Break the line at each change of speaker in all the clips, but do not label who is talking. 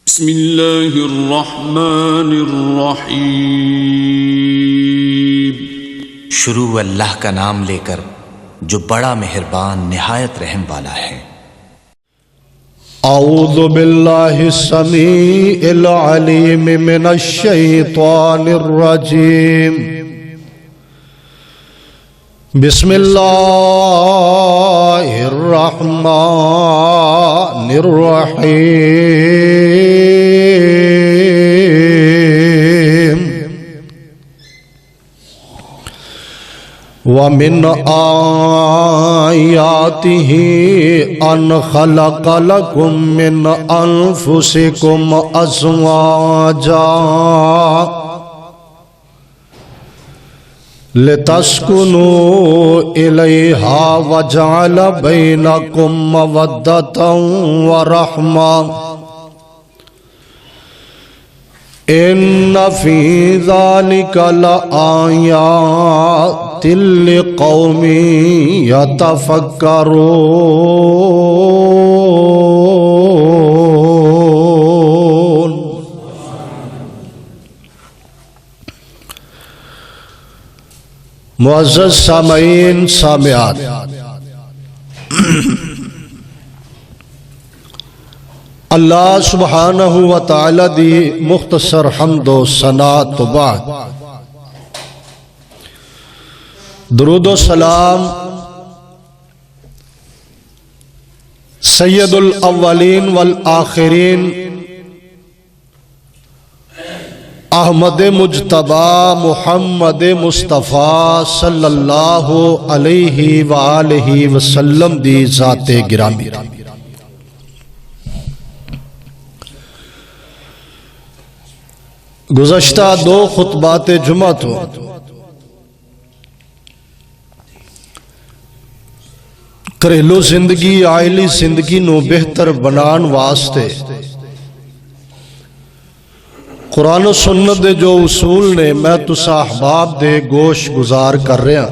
بسم اللہ الرحمن الرحیم۔
شروع اللہ کا نام لے کر جو بڑا مہربان نہایت رحم والا ہے۔
اعوذ باللہ السمیع العلیم من الشیطان الرجیم، بسم اللہ الرحمن الرحیم۔ وَمِنْ آيَاتِهِ أَنْ خَلَقَ لَكُم مِّنْ أَنفُسِكُمْ أَزْوَاجًا لِتَسْكُنُوا إِلَيْهَا وَجَعَلَ بَيْنَكُم مَّوَدَّةً وَرَحْمَةً إِنَّ فِي ذَلِكَ لَآيَاتٍ لِقَوْمٍ يَتَفَكَّرُونَ۔ معزز سامعین سامعات، اللہ سبحانہ و تعالی دی مختصر حمد و ثنا تو بعد درود و سلام سید الاولین والآخرین احمد مجتبی محمد مصطفیٰ صلی اللہ علیہ وآلہ وسلم دی ذات گرامی۔ گزشتہ دو خطبات جمعہ تو گھریلو زندگی عائلی زندگی نو بہتر بنان واسطے قرآن و سنت دے جو اصول نے میں تسا احباب دے گوش گزار کر رہا۔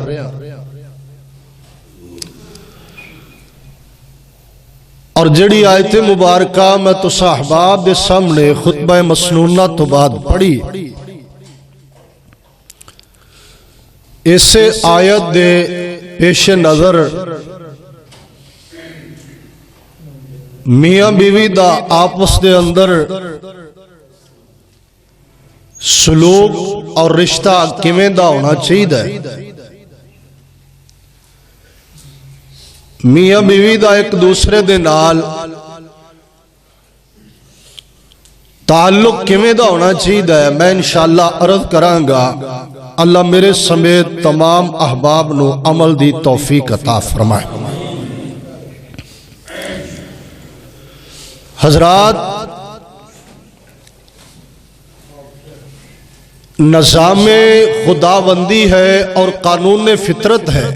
اور جڑی آیت مبارکہ میں تسا احباب دے سامنے خطبہ مسنونہ تو بعد پڑھی، اسے آیت دے پیش نظر میاں بیوی دا آپس دے اندر سلوک اور رشتہ کیویں دا ہونا چاہیے، میاں بیوی دا ایک دوسرے دے نال تعلق کیویں دا ہونا چاہیے، میں انشاءاللہ عرض کراں گا۔ اللہ میرے سمیت تمام احباب نو عمل دی توفیق عطا فرمائے۔ حضرات، نظام خداوندی ہے اور قانون فطرت ہے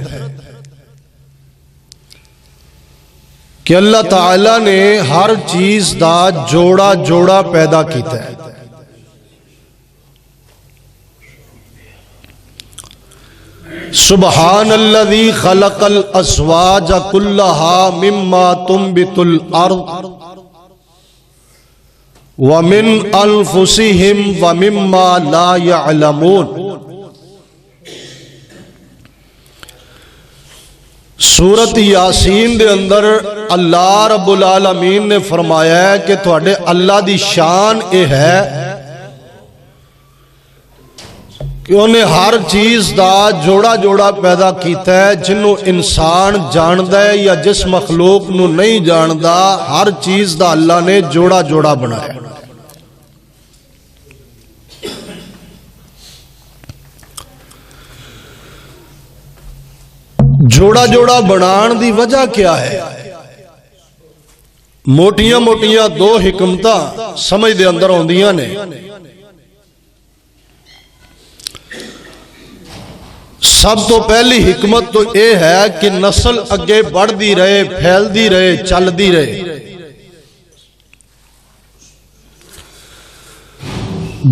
کہ اللہ تعالیٰ نے ہر چیز دا جوڑا جوڑا پیدا کیتا ہے۔ سبحان الذی خلق الازواج کلہا مما تنبت الارض وَمِنْ أَنفُسِهِمْ وَمِمَّا لَا يَعْلَمُونَ۔ سورت یاسین دے اندر اللہ رب العالمین نے فرمایا ہے کہ تواڈے اللہ دی شان اے ہے کہ انہیں ہر چیز دا جوڑا جوڑا پیدا کیتا ہے، جنہوں انسان جاندہ ہے یا جس مخلوق نو نہیں جاندہ، ہر چیز دا اللہ نے جوڑا جوڑا بنایا۔ جوڑا جوڑا بنان دی وجہ کیا ہے؟ موٹیاں موٹیاں دو حکمتاں سمجھ دے اندر ہوندیاں نے۔ سب تو پہلی حکمت تو اے ہے کہ نسل اگے بڑھ دی رہے، پھیل دی رہے، چل دی رہے۔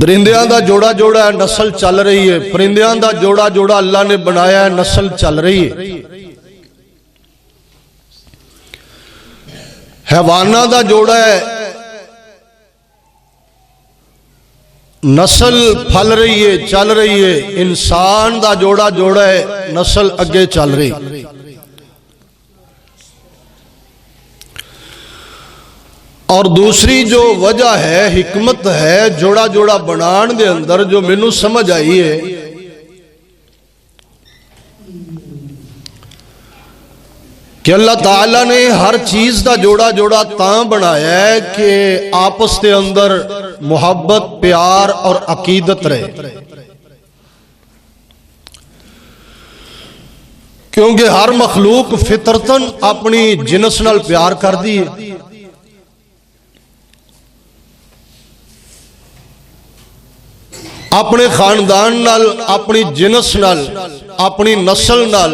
درندیاں دا جوڑا جوڑا ہے، نسل چل رہی ہے۔ پرندیاں دا جوڑا جوڑا اللہ نے بنایا ہے، نسل چل رہی ہے۔ حیوانہ دا جوڑا ہے، نسل پھل رہی ہے، چل رہی ہے، انسان دا جوڑا جوڑا ہے، نسل اگے چل رہی۔ اور دوسری جو وجہ ہے، حکمت ہے جوڑا جوڑا بنان دے اندر، جو مینوں سمجھ آئی ہے کہ اللہ تعالیٰ نے ہر چیز دا جوڑا جوڑا تاں بنایا ہے کہ آپس دے اندر محبت، پیار اور عقیدت رہے، کیونکہ ہر مخلوق فطرتاً اپنی جنس نال پیار کر دی ہے۔ اپنے خاندان نال، اپنی جنس نال، اپنی نسل نال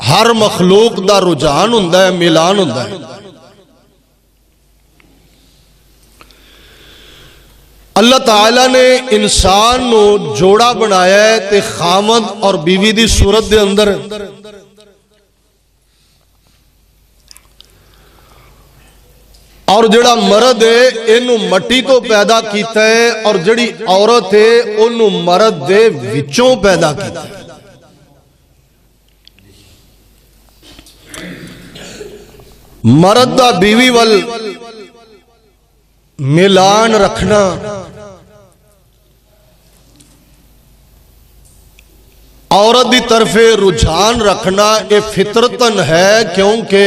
ہر مخلوق دا رجحان ہوندا ہے، ملان ہوندا ہے۔ اللہ تعالیٰ نے انسان نو جوڑا بنایا ہے تے خامد اور بیوی دی صورت دے اندر، اور جڑا مرد ہے اینو مٹی تو پیدا کیتا ہے، اور جڑی عورت ہے اونو مرد دے وچوں پیدا کیتا ہے۔ مرد دا بیوی وال ملان رکھنا، عورت دی طرف رجحان رکھنا، یہ فطرتاً ہے، کیونکہ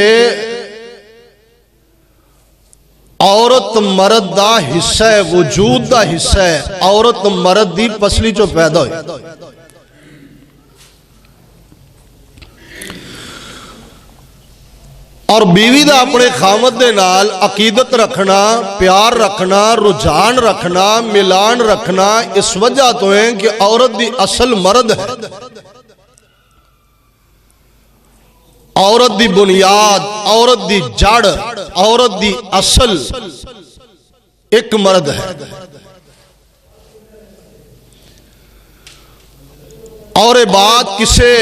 عورت مرد دا حصہ ہے، وجود دا حصہ ہے۔ عورت مرد دی پسلی چو پیدا ہوئی، اور بیوی دا اپنے خامد دے نال عقیدت رکھنا، پیار رکھنا، رجحان رکھنا، ملان رکھنا اس وجہ تو ہے کہ عورت دی اصل مرد ہے، عورت دی بنیاد، عورت دی جڑ، عورت دی اصل ایک مرد ہے۔ اور یہ بات کسے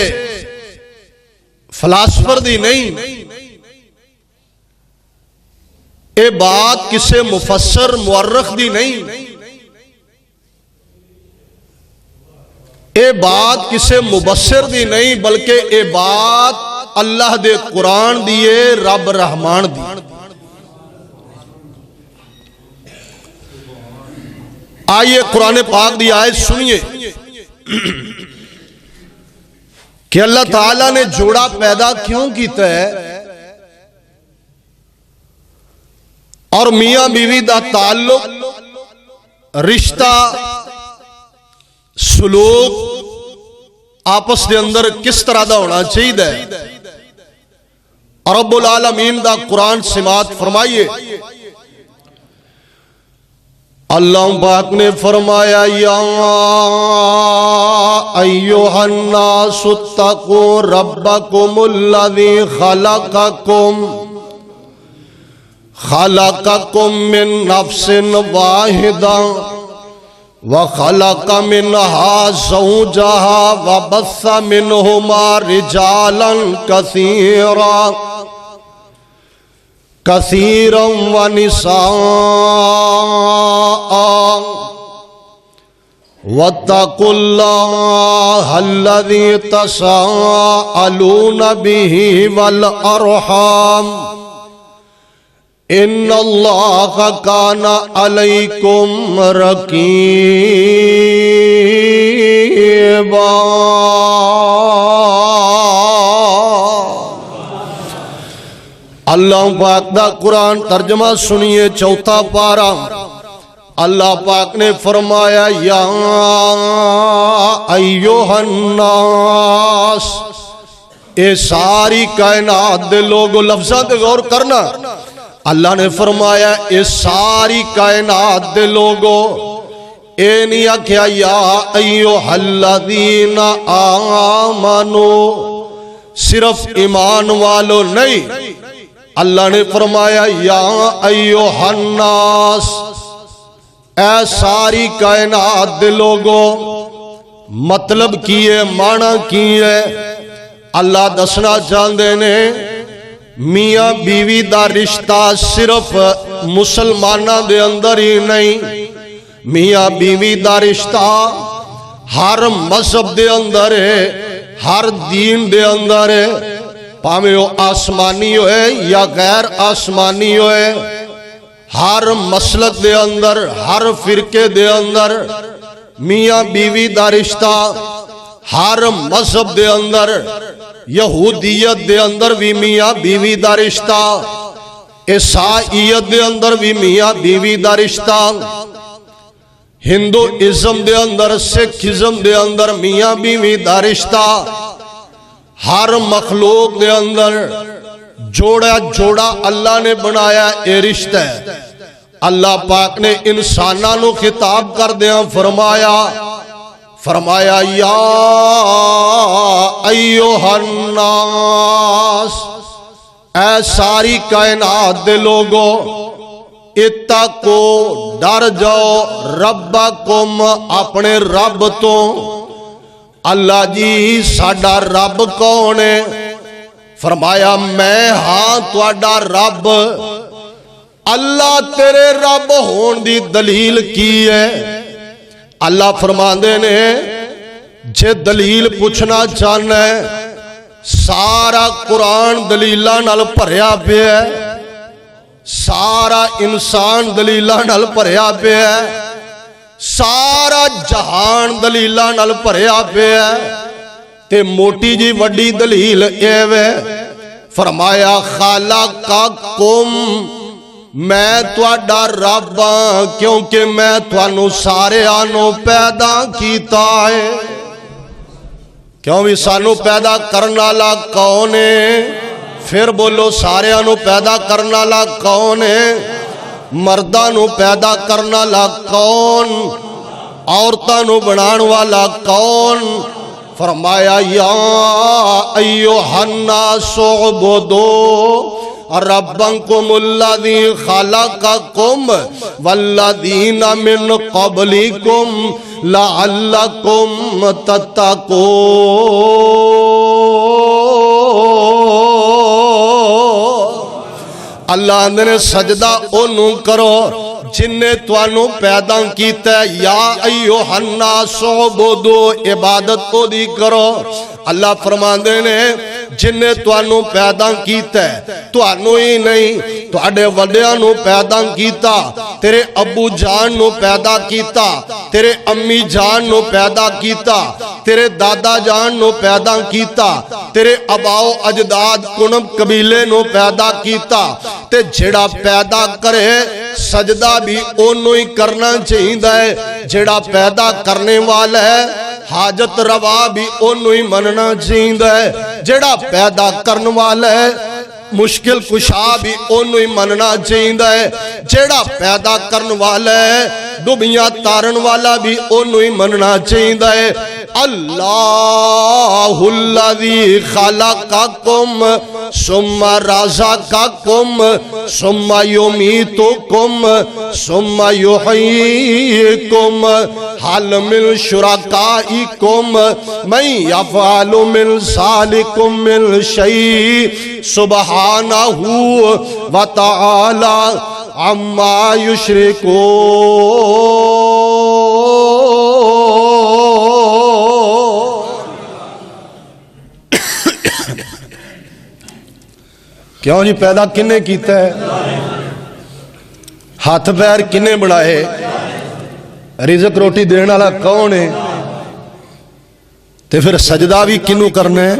فلاسفر دی نہیں، یہ بات کسے مفسر مورخ دی نہیں، یہ بات کسے مبصر دی نہیں، بلکہ یہ بات اللہ دے قرآن دیئے، رب رحمان دی۔ آئیے قرآن پاک دی آیت سنیے کہ اللہ تعالیٰ نے جوڑا پیدا کیوں کیتا ہے، اور میاں بیوی دا تعلق، رشتہ، سلوک آپس دے اندر کس طرح دا ہونا چاہیے ہے۔ رب العالمین دا قرآن سماعت فرمائیے۔ اللہ پاک نے فرمایا، یا ایھا الناس اتقوا ربکم الذی خلقکم من نفس واحدہ وخلق منها زوجها وبث منهما رجالا كثيرا ونساء واتقوا الله الذي تساءلون به والأرحام ان اللہ کان علیکم رقیبا۔ اللہ پاک دا قرآن ترجمہ سنیے، چوتھا پارہ۔ اللہ پاک نے فرمایا، یا ایھا الناس، اے ساری کائنات دے لوگو، لفظاں تے غور کرنا۔ اللہ نے فرمایا اے ساری کائنات دے لوگو، اے نہیں آکھیا یا ایھا الذین آمنو، صرف ایمان والو نہیں، اللہ نے فرمایا یا ایھا الناس، اے ساری کائنات دے لوگو۔ مطلب کی ہے، معنی کی ہے؟ اللہ دسنا چاہندے نے میاں بیوی دا رشتہ صرف مسلمانہ دے اندر ہی نہیں میاں بیوی دا رشتہ ہر مذہب دے اندر ہے، ہر دین دے اندر ہے، پاویں وہ آسمانی ہوئے یا غیر آسمانی ہوئے، ہر مسلک دے اندر، ہر فرقے دے اندر میاں بیوی دا رشتہ، ہر مذہب دے اندر، یہودیت دے اندر بھی میاں بیوی دا رشتہ، عیسائیت دے اندر بھی میاں بیوی دا رشتہ، ہندوازم دے اندر، سکھزم دے اندر میاں بیوی دا رشتہ، ہر مخلوق دے اندر جوڑا جوڑا اللہ نے بنایا اے رشتہ ہے۔ اللہ پاک نے انساناں نو خطاب کر دیا فرمایا یا ایوہ الناس، اے ساری کائنات دے لوگو، اتقو ڈر جاؤ ربکم، اپنے رب تو۔ اللہ جی ساڈا رب کون ہے؟ فرمایا میں ہاں تواڈا رب۔ اللہ تیرے رب ہون دی دلیل کی ہے؟ اللہ فرماندے نے جے دلیل پوچھنا چاہنا ہے، سارا قرآن دلیلاں نال بھریا پیا ہے، سارا انسان دلیلاں نال بھریا پیا ہے، سارا جہان دلیلاں نال بھریا پیا ہے، تے موٹی جی وڈی دلیل اے وے، فرمایا خالقکم، میں تواڈا رب ہاں کیونکہ میں تانوں سارے آنوں پیدا کیتا ہے۔ کیوں بھی سانوں پیدا کرنا والا کون ہے؟ پھر بولو سارے آنوں پیدا کرنا والا کون ہے؟ مرداں نو پیدا کرنا والا کون؟ عورتاں نو بنان والا کون؟ فرمایا یا ایھا الناس اعبدوا ربکم الذی خلقکم والذین من قبلکم لعلکم تتقون۔ اللہ نے سجدہ انہوں کرو جن نے توانوں پیدا کیتا ہے، یا ایھا الناس اعبدوا، عبادت کو دی کرو۔ اللہ فرماندے نے جن نے توانوں پیدا کیتا ہے، توانوں ہی نہیں تواڈے وڈیاں نو پیدا کیتا، تیرے ابو جان نو پیدا کیتا، تیرے امی جان نو پیدا کیتا، تیرے دادا جان نو پیدا کیتا، تیرے اباؤ اجداد کنب قبیلے نو پیدا کیتا، تے جڑا پیدا کرے سجدہ بھی انہوں ہی کرنا چاہیے، جڑا پیدا کرنے والا ہے حاجت روا بھی انہوں ہی مننا چاہیے، جڑا پیدا کرنے والا ہے مشکل کشا بھی انہوں ہی مننا چاہیے، جڑا پیدا کرنے والا ہے ڈبیاں تارن والا بھی انہوں ہی مننا چاہیے۔ اللہ الذی خلقکم ثم رزقکم ثم یمیتکم ثم یحییکم حل من شرکائکم من یفعل من ذلکم من شیء سبحانہ وتعالی عما یشرکون۔ کیوں جی پیدا کنے کیتا ہے؟ ہاتھ پیر کنے بنائے؟ رزق روٹی دینے والا کون ہے؟ تے پھر سجدہ بھی کنوں کرنا ہے؟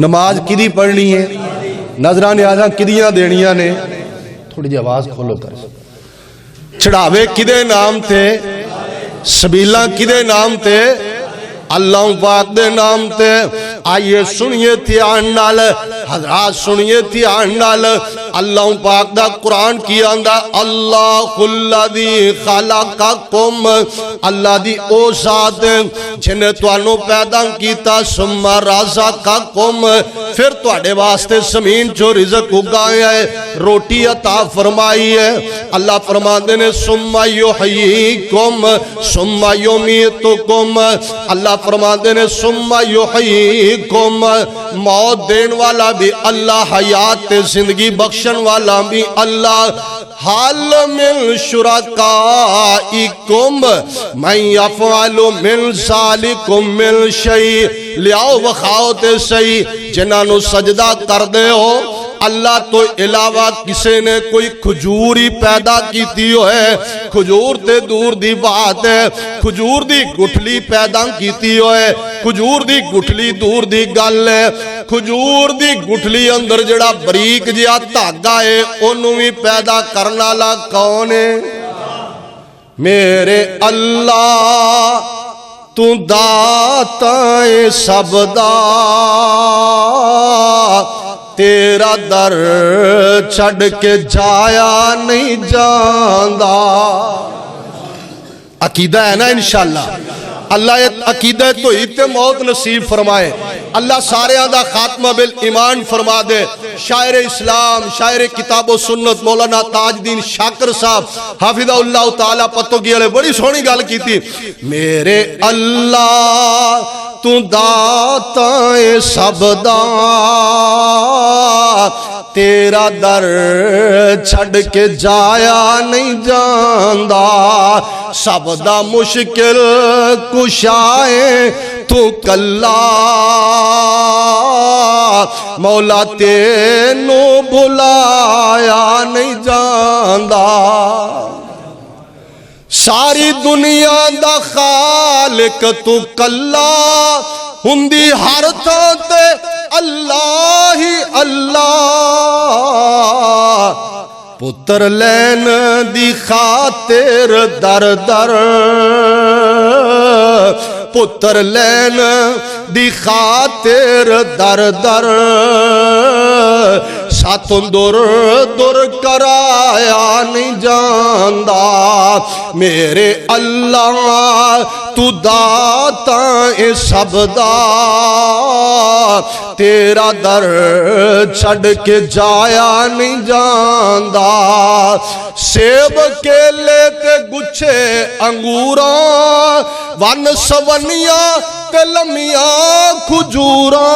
نماز کدی پڑھنی ہے؟ نظرہ نیازاں کدیاں دینیاں نے؟ تھوڑی جی آواز کھولو کر۔ چڑھاوے کدے نام تے؟ سبیلاں کدے نام تے؟ اللہ پاک دے نام تے۔ آئیے سنیے دھیان نال، حضرات سنیے دھیان نال، اللہ پاک دا قرآن کی آندہ اللہ الذی خلقکم، اللہ دی او ذات جنہیں توانوں پیدا کیتا، ثم رزقکم، پھر تواڈے واسطے زمین جو رزق اگایا ہے، روٹی عطا فرمائی ہے۔ اللہ فرماندے نے ثم یحییکم ثم یمیتکم، اللہ فرماندے نے ثم یحییکم، موت دین والا بھی اللہ حیات زندگی بخش بخشن والا بھی اللہ حال من شرکائکم من یفعل من ذالکم من شیء لیاؤ وخاؤ تے صحیح جنہاں نو سجدہ کر دے ہو اللہ تو علاوہ کسے نے کوئی کھجوری پیدا کیتی ہوئے کھجور تے دور دی بات ہے کھجور دی گٹھلی پیدا کیتی ہوئے کھجور دی گٹھلی دور دی گل ہے کھجور دی گٹھلی اندر جڑا بریک جیا دھاگا ہے انہوں بھی پیدا کرنا لا کون ہے میرے اللہ تو داتا سب دا تیرا در چھڑ کے جایا نہیں جاندہ عقیدہ ہے نا انشاءاللہ اللہ عقیدہ تو ہی موت نصیب فرمائے اللہ سارے آدھا خاتمہ بالایمان فرما دے شاعر اسلام شاعر کتاب و سنت مولانا تاج دین شاکر صاحب حافظہ اللہ تعالیٰ پتوں کی علیہ بڑی سونی گال کی تھی میرے اللہ تو داتا سب دا تیرا در چھڑ کے جایا نہیں جاندہ سب دا مشکل کشائے تو کلا مولا تینو بھلایا نہیں جاندہ ساری دنیا دا خالق تو کلا ہندی ہر تھاتے اللہ ہی اللہ پتر لین دی خاطر در در پتر لین دی خاطر در در ساتوں در در کرایا نہیں جاندہ میرے اللہ تو داتا سب دا تیرا در چھڑ کے جایا نہیں جاندہ سیب کیلے تے گچھے انگوراں ون سونیاں تے لمیاں کھجوراں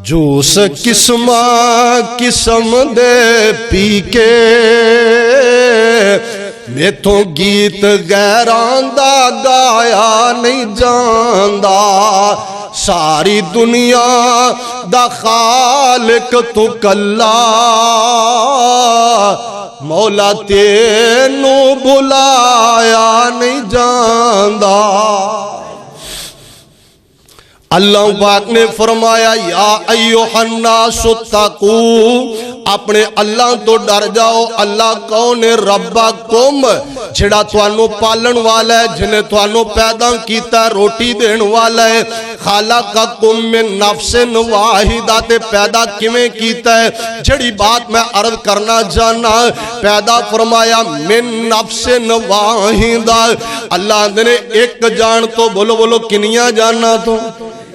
جوس قسم قسم دے پی کے میں تو گیت غیران دا گایا نہیں جاندہ ساری دنیا دا خالق تو کلا مولا تینو بھلایا نہیں جاندہ اللہ پاک نے فرمایا یا ایوہ الناس اتقو اپنے اللہ تو ڈر جاؤ اللہ کون ربکم جھڑا توانو پالن والا ہے جنہیں توانو پیدا کیتا ہے روٹی دین والا ہے خالقکم من نفس واحدہ تے پیدا کیویں کیتا ہے جڑی بات میں عرض کرنا جانا پیدا فرمایا من نفس واحدہ اللہ نے ایک جان تو بولو بولو کنیاں جانا تو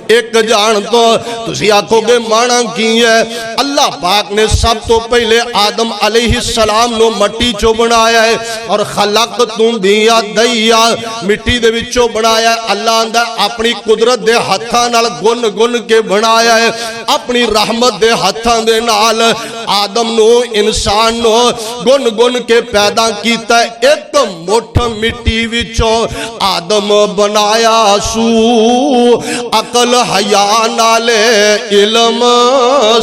ایک جان تو تسی آنکھوں گے مانا کی ہے اللہ پاک نے سب تو پہلے آدم علیہ السلام نو مٹی چو بنایا ہے اور خلق تم دیا دیا مٹی دے وچو بنایا ہے اللہ اندر اپنی قدرت دے ہتھاں نال گن گن کے بنایا ہے اپنی رحمت دے ہتھاں دے نال آدم نو انسان نو گن گن کے پیدا کیتا ہے ایک مٹھ مٹی وچو آدم بنایا سو عقل حیا نالے علم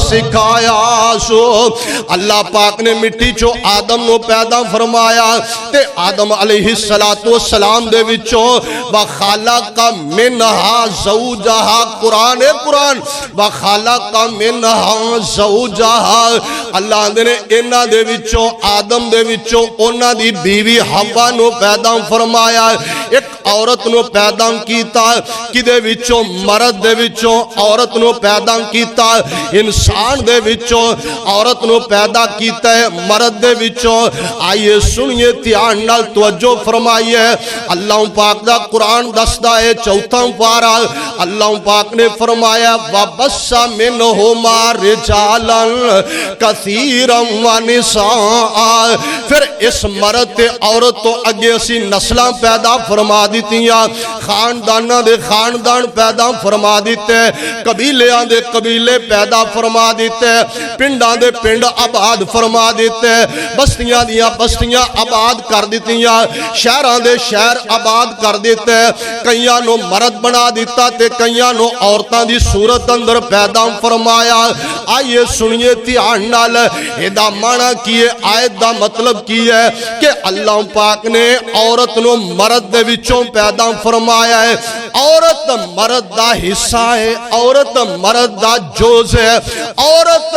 سکھایا سو اللہ پاک نے مٹی چو آدم نو پیدا فرمایا تے آدم علیہ السلام دے وچو وَخَلَقَ مِنْهَا زَوْجَهَا قرآن وَخَلَقَ مِنْهَا زَوْجَهَا اللہ نے انہاں دے وچو آدم دے وچو انہاں دی بیوی حوا نو پیدا فرمایا ایک عورت نو پیدا کیتا کدے وچو مرد دے وچوں عورت نو پیدا کیتا انسان دے وچوں عورت نو پیدا کیتا ہے مرد دے وچوں آئیے سنیے دھیان نال توجہ فرمائیے اللہ پاک دا قرآن دسدا ہے چوتھا پارا اللہ پاک نے فرمایا وَبَثَّ مِنْهُمَا رِجَالًا كَثِيرًا وَنِسَاءً پھر اس مرد تے عورت تو اگے اسی نسلاں پیدا فرما دیتیاں خانداناں دے خاندان پیدا فرما دیتے قبیلیاں دے قبیلے پیدا فرما دیتے پنڈاں دے پنڈ آباد فرما دیتے بستیاں دیاں بستیاں آباد کر دیتیاں شہراں دے شہر آباد کر دیتے کئیاں نو مرد بنا دیتا تے کئیاں نو عورتاں دی صورت اندر پیدا فرمایا آئیے سنیے دھیان نال ادا معنی کیے آیت دا مطلب کی ہے کہ اللہ پاک نے عورت نو مرد دے وچوں پیدا فرمایا ہے عورت مرد دا حصہ ہے عورت مرد دا جوز ہے عورت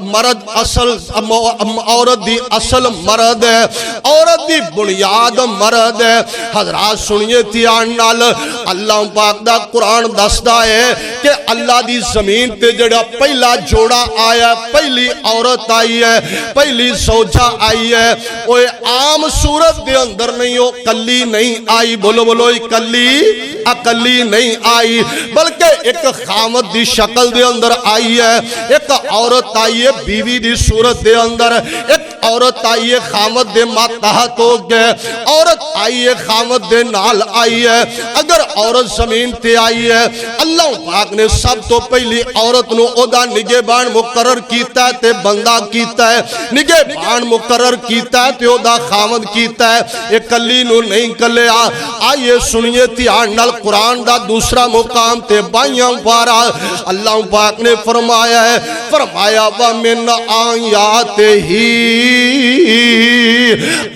مرد اصل عورت دی اصل مرد ہے عورت دی بنیاد مرد ہے حضرات سنیے دھیان نال اللہ پاک دا قرآن دسدا ہے کہ اللہ دی زمین تے جڑا پہلا جوڑا آیا پہلی عورت آئی ہے پہلی زوجہ آئی ہے وہ عام صورت دے اندر نہیں ہو کلی نہیں آئی بولو بولو اکلی نہیں آئی بلکہ ایک خامد دی شکل دے اندر آئی ہے ایک عورت آئی ہے بیوی دی صورت دے اندر ایک عورت آئی ہے خامد دے ماتحت ہو گئے عورت آئی ہے خامد دے نال آئی ہے اگر عورت زمین تے آئی ہے اللہ پاک نے سب تو پہلی عورت نو اودا نگہبان مقرر کیتا ہے تے بندہ کیتا ہے نگہبان مقرر کیتا ہے تے اودا خامد کیتا ہے ایک کلی نو نہیں کلے آئیے سنیے دھیان نال قرآن دا دوسرا مقام تے بائیاں پارا اللہ پاک نے فرمایا ہے فرمایا وَمِنْ آیَاتِهِ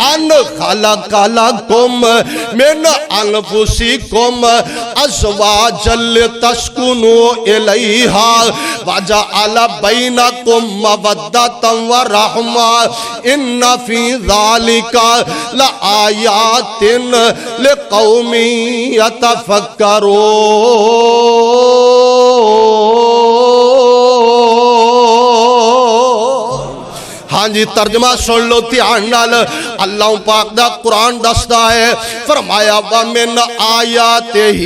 ان خلق لکم من انفسکم ازواجا لتسکنوا الیہا وجعل بینکم مودۃ ورحمۃ ان فی ذلک لآیات لقوم یتفکرون ہاں جی ترجمہ سن لو دھیان نال اللہ پاک دا قرآن دسدا ہے فرمایا وَمِنْ آیَاتِهِ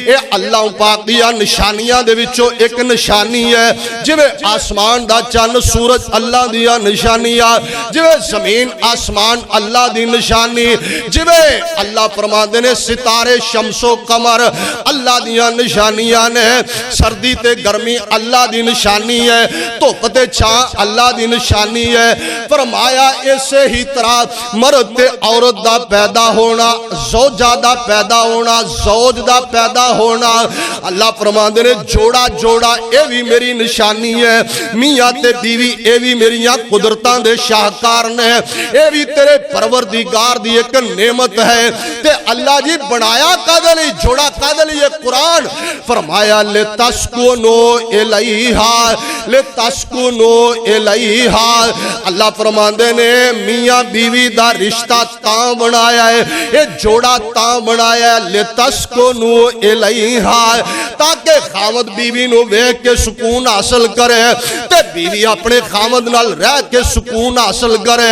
اے اللہ پاک دیا نشانیاں دے وچوں ایک نشانی ہے جویں آسمان دا چند سورج اللہ دیا نشانیاں جویں زمین آسمان اللہ دی نشانی جویں اللہ فرماندے نے ستارے شمس و قمر اللہ دیا نشانیاں نے سردی تے گرمی اللہ دی نشانی ہے دھوپ تے چھاں اللہ دی نشانی ہے فرمایا اسے ہی طرح مرد تے عورت دا پیدا ہونا زوجہ دا پیدا ہونا زوج دا پیدا ہونا اللہ فرماندے نے جوڑا جوڑا اے بھی میری نشانی ہے میاں تے بیوی اے بھی میریاں قدرتاں دے شاہکار نے اے بھی تیرے پروردگار دی ایک نعمت ہے تے اللہ جی بنایا قادلی جوڑا قادلی یہ قرآن فرمایا لِتَسْكُنُوا إِلَيْهَا لِتَسْكُنُوا إِلَيْهَا اللہ فرماندے نے میاں بیوی دا رشتہ تاں بنایا ہے یہ جوڑا تاں بنایا ہے لِتَسْكُنُوا إِلَيْهَا تاکہ خامد بیوی نو ویکھ کے سکون حاصل کرے تے بیوی اپنے خامد نال رہ کے سکون حاصل کرے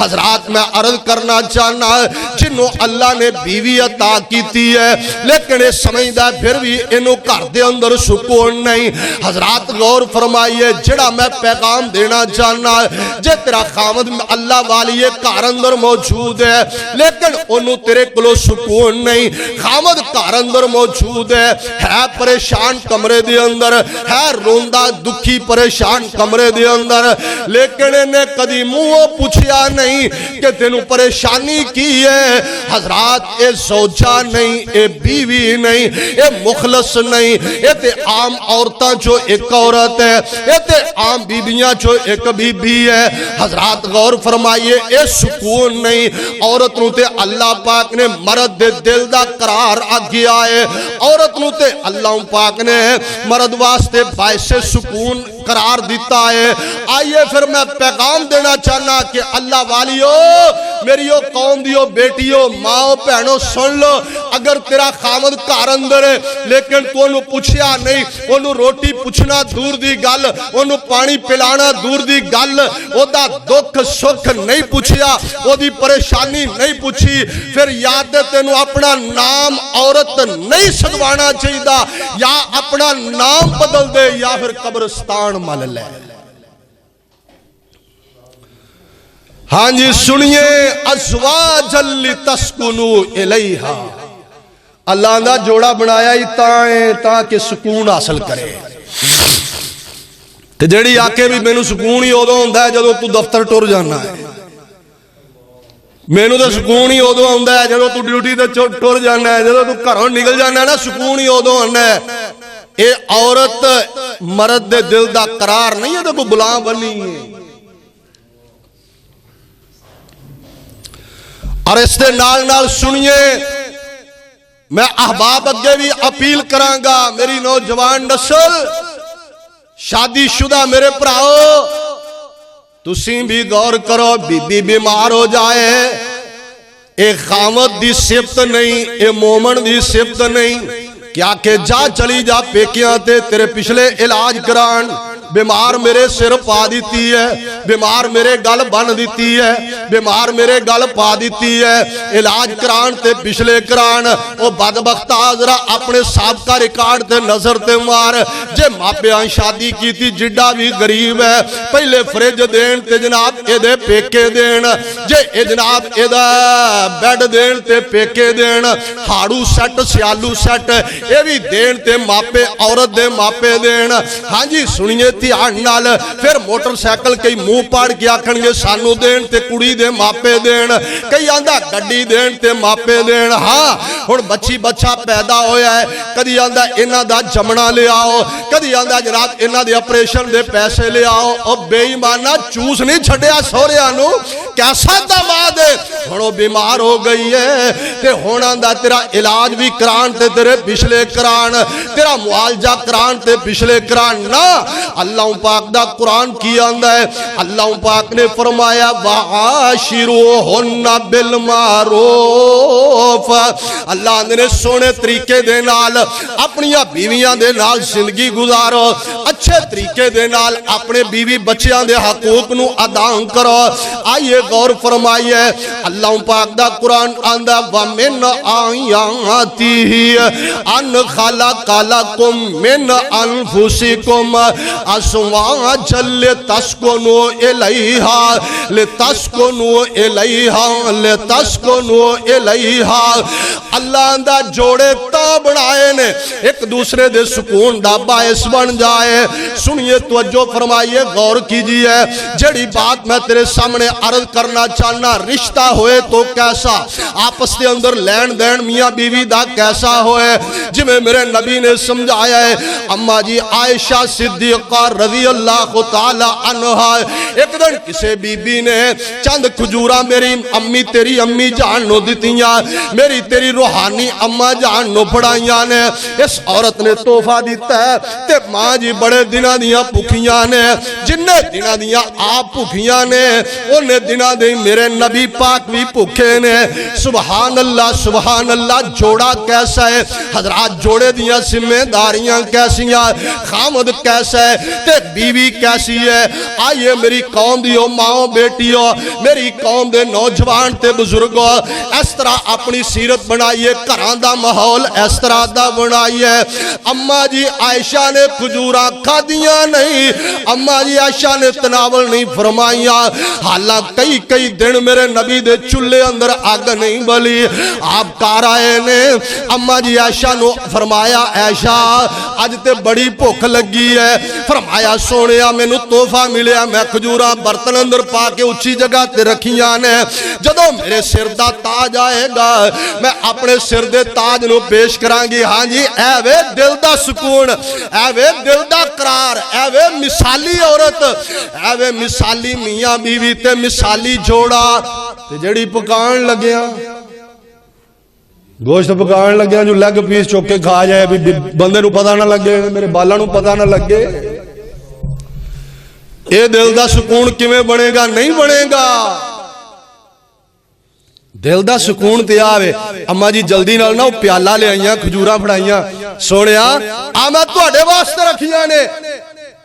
حضرات میں عرض کرنا چاہنا جنہوں اللہ نے بیوی عطا کیتی ہے لیکن اس سمجھدہ پھر بھی انہوں گھر دے اندر سکون نہیں حضرات غور فرمائیے جڑا میں پیغام دینا چاہنا جے تیرا خامد اللہ والی گھر اندر موجود ہے لیکن انہوں تیرے کلو سکون نہیں خامد گھر اندر موجود ہے پریشان کمرے دے اندر ہے روندہ دکھی پریشان کمرے دے اندر لیکن انہیں کدی منہ پوچھیا نہیں کہ تینوں پریشانی کی ہے حضرات اے زوجہ نہیں اے بیوی نہیں اے مخلص نہیں اے تے عام عورتاں جو ایک عورت ہے اے تے عام بیبیاں جو ایک بی بی ہے حضرات غور فرمائیے اے سکون نہیں عورت نو تے اللہ پاک نے مرد دے دل دا قرار آگیا ہے عورت نو تے اللہ پاک نے مرد واسطے باعث سکون قرار دیتا ہے آئیے پھر میں پیغام دینا چاہنا کہ اللہ اللہ والیو میری او قوم دیو بیٹیو ماں بہنوں سن لو، اگر تیرا خامد گھر اندر ہے لیکن تو انہوں پوچھیا نہیں، انہوں روٹی پوچھنا دور دی گل، انہوں پانی پلانا دور دی گل، او دا دکھ سکھ نہیں پوچھیا، او دی پریشانی نہیں پوچھی، پھر یاد تینوں اپنا نام عورت نہیں سدوانا چاہیے، یا اپنا نام بدل دے یا پھر قبرستان مل لے۔ ہاں جی سنیے، ازواجا لتسکنوا الیہا، اللہ نے جوڑا بنایا ہی تاکہ سکون حاصل کرے۔ تے جڑی آکے بھی مینوں سکون ہی ادو ہوندا ہے جدوں تو دفتر ٹر جانا ہے، مینوں تے سکون ہی ادو ہوندا ہے جدوں تو ڈیوٹی تے ٹر جانا ہے، جدوں تو گھروں نکل جانا ہے نا، سکون ہی ادو ہوندا ہے۔ اے عورت مرد دے دل دا قرار نہیں ہے، تے کوئی بلا بنی ہے۔ اور اس دے نال نال سنیے، میں احباب اگے بھی اپیل کرانگا، میری نوجوان نسل، شادی شدہ میرے پراؤ، تسیں بھی غور کرو، بی بی بیمار ہو جائے، اے خامد دی صفت نہیں، اے مومن دی صفت نہیں، کیا کہ جا چلی جا پیکیاں تے تیرے پچھلے علاج کران، بیمار میرے سر پا دیتی ہے، بیمار میرے گل بن دیتی ہے، بیمار میرے گل پا دیتی ہے، علاج کران تے پچھلے کران، او بدبختہ ذرا اپنے سابقہ ریکارڈ تے نظر تے مار، جے ماپیاں شادی کی تھی جڈا بھی غریب ہے، پہلے فریج دین تے جناب اے دے پیکے دین، جے اے جناب اے دا بیڈ دین تے پیکے دین، ہاڑو سیٹ سیالو سیٹ اے بھی دین تے ماپے عورت دے ماپے دین۔ ہاں جی سنیے دھیان نال، پھر موٹر سائیکل کئی منہ پاڑ کے آکھن گے سانو دین تے کڑی دے ماپے دین، کئی آندا گڈی دین تے ماپے دین۔ ہاں ہن بچی بچہ پیدا ہویا ہے، کدی آندا انہاں دا جمنا لے آؤ، کدی آندا جناب انہاں دے آپریشن دے پیسے لے آؤ، او بے ایمانہ چوس نہیں چھڈیا سہریاں نو، کیسا داماد ہے، ہن او بیمار ہو گئی ہے تے ہن آندا تیرا علاج بھی کران تے تیرے پچھلے کران، تیرا معالجہ کران تے پچھلے کران نہ۔ اللہ پاک دا قرآن کی آندہ ہے، اللہ پاک نے فرمایا وَعَاشِرُوهُنَّ بِالْمَعْرُوفِ، اللہ نے سونے طریقے دے نال اپنیاں بیویاں دے نال زندگی گزارو، اچھے طریقے دے نال اپنے بیوی بچیاں دے حقوق نو ادا کرو۔ آئیے غور فرمائیے، اللہ پاک دا قرآن آندہ وَمِنْ آیَاتِهِ أَنْ خَلَقَ لَكُم مِّنْ أَنفُسِكُمْ أَزْوَاجًا لِتَسْكُنُوا إِلَيْهَا۔ اللہ دا جوڑے تا بنائے نے ایک دوسرے دے سکون دا باعث بن جائے۔ سنیے توجہ فرمائیے، غور کیجئے، جڑی بات میں تیرے سامنے عرض کرنا چاہنا، رشتہ ہوئے تو کیسا، آپس کے اندر لین دین میاں بیوی دا کیسا ہوئے، جمیں میرے نبی نے سمجھایا ہے۔ اما جی عائشہ صدیقہ رضی اللہ تعالی عنہ، ایک دن کسے بی بی نے چند کھجورہ میری امی تیری امی جان نو دیتیاں، میری تیری روحانی اما جان نو پڑھائیاں نے، اس عورت نے تحفہ دیتا ہے تے ماں جی بڑے دنہ دیاں پکھیاں نے، جنہیں دنہ دیاں آپ پکھیاں نے انہیں دنہ دی میرے نبی پاک بھی پکھے نے۔ سبحان اللہ سبحان اللہ، جوڑا کیسا ہے حضرات، جوڑے دیاں ذمہ داریاں کیسیاں، خامد کیسا ہے تے بیوی کیسی ہے۔ آئیے میری قوم دیو ماں بیٹیو، میری قوم دے نوجوان تے بزرگو، اس طرح اپنی سیرت بنائیے، گھراں دا ماحول اس طرح دا بنائیے۔ اما جی عائشہ نے کھجوراں کھادیاں نہیں، اما جی عائشہ نے تناول نہیں فرمائیاں، حالانکہ کئی دن میرے نبی دے چولہے اندر آگ نہیں بلی، آپ کار آئے نے، اما جی عائشہ نو فرمایا عائشہ آج تے بڑی بھوک لگی ہے، فرمایا سونیا میں نو تحفہ ملیا، میں کھجوراں برتن اندر پا کے اچھی جگہ تے رکھیاں نے، جدوں میرے سر دا تاج آئے گا میں اپنے سر دے تاج نو پیش کرانگی۔ ہاں جی اے وے دل دا سکون، اے وے دل دا قرار، اے وے مثالی عورت، اے وے مثالی میاں بیوی تے مثالی جوڑا تے جڑی پکان لگیاں گوشت پکان لگیاں جو لیگ پیس چوک کے کھا جائے، بندے نو پتہ نہ لگے، میرے بالاں نو پتہ نہ لگے، اے دل دا سکون کیویں بنے گا؟ نہیں بنے گا۔ دل دا سکون تے آوے. اما جی جلدی نال نہ پیالہ لے آئیاں کھجوراں پھڑائیاں سونیا آ میں تواڈے واسطے رکھیاں نے